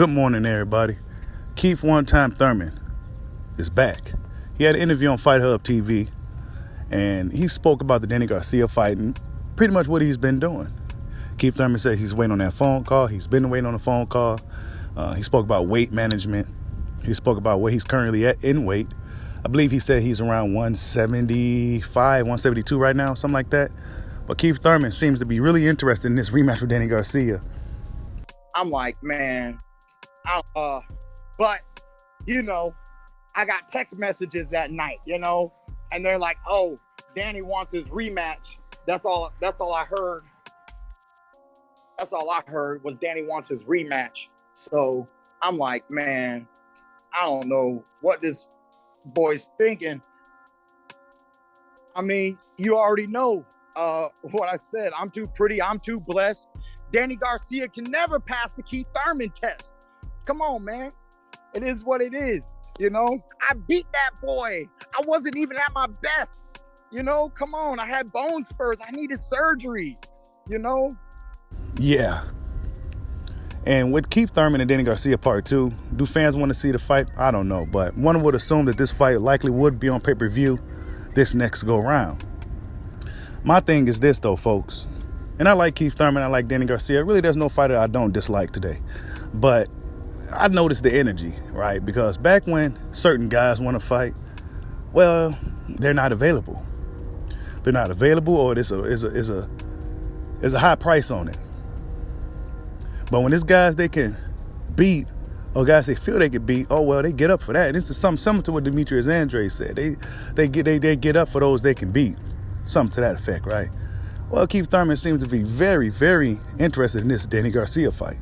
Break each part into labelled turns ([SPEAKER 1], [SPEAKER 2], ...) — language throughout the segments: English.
[SPEAKER 1] Good morning, everybody. Keith One Time Thurman is back. He had an interview on Fight Hub TV, and he spoke about the Danny Garcia fight and pretty much what he's been doing. Keith Thurman said he's waiting on that phone call. He's been waiting on a phone call. He spoke about weight management. He spoke about where he's currently at in weight. I believe he said he's around 175, 172 right now, something like that. But Keith Thurman seems to be really interested in this rematch with Danny Garcia.
[SPEAKER 2] I'm like, man, but, I got text messages that night, and they're like, oh, Danny wants his rematch. That's all I heard. That's all I heard was Danny wants his rematch. So I'm like, man, I don't know what this boy's thinking. I mean, you already know what I said. I'm too pretty. I'm too blessed. Danny Garcia can never pass the Keith Thurman test. Come on, man. It is what it is. I beat that boy. I wasn't even at my best. Come on. I had bone spurs. I needed surgery.
[SPEAKER 1] Yeah. And with Keith Thurman and Danny Garcia part 2, do fans want to see the fight? I don't know. But one would assume that this fight likely would be on pay-per-view this next go round. My thing is this, though, folks. And I like Keith Thurman. I like Danny Garcia. Really, there's no fighter I don't dislike today. But I noticed the energy, right? Because back when certain guys want to fight, well, they're not available. They're not available, or there's a high price on it. But when it's guys they can beat, or guys they feel they can beat, oh well, they get up for that. And this is something similar to what Demetrius Andrade said. They get up for those they can beat. Something to that effect, right? Well, Keith Thurman seems to be very, very interested in this Danny Garcia fight.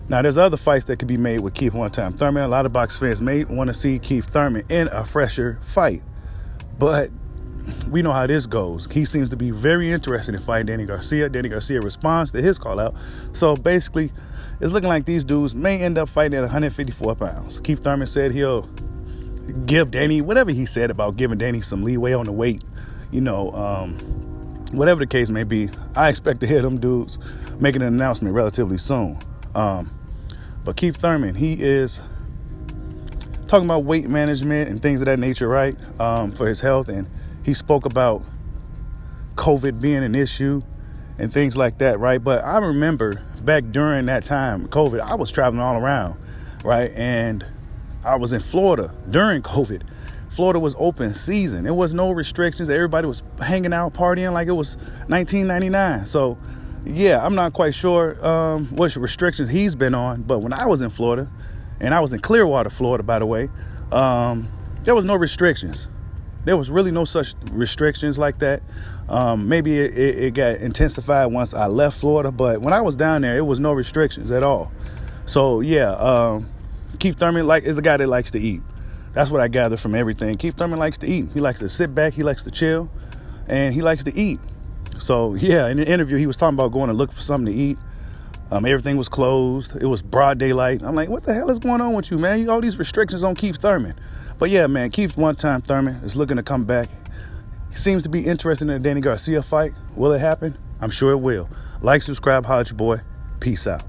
[SPEAKER 1] Now, there's other fights that could be made with Keith One Time Thurman. A lot of box fans may want to see Keith Thurman in a fresher fight. But we know how this goes. He seems to be very interested in fighting Danny Garcia. Danny Garcia responds to his call out. So basically, it's looking like these dudes may end up fighting at 154 pounds. Keith Thurman said he'll give Danny, whatever he said about giving Danny some leeway on the weight, whatever the case may be. I expect to hear them dudes making an announcement relatively soon. But Keith Thurman, he is talking about weight management and things of that nature, right? For his health. And he spoke about COVID being an issue and things like that, right? But I remember back during that time, COVID, I was traveling all around, right? And I was in Florida during COVID. Florida was open season. There was no restrictions. Everybody was hanging out, partying like it was 1999. So, yeah, I'm not quite sure what restrictions he's been on. But when I was in Florida, and I was in Clearwater, Florida, by the way, there was no restrictions. There was really no such restrictions like that. Maybe it got intensified once I left Florida. But when I was down there, it was no restrictions at all. So, yeah, Keith Thurman is a guy that likes to eat. That's what I gather from everything. Keith Thurman likes to eat. He likes to sit back. He likes to chill. And he likes to eat. So, yeah, in the interview, he was talking about going to look for something to eat. Everything was closed. It was broad daylight. I'm like, what the hell is going on with you, man? You all these restrictions on Keith Thurman. But, yeah, man, Keith One Time Thurman is looking to come back. He seems to be interested in the Danny Garcia fight. Will it happen? I'm sure it will. Like, subscribe, holla at your boy. Peace out.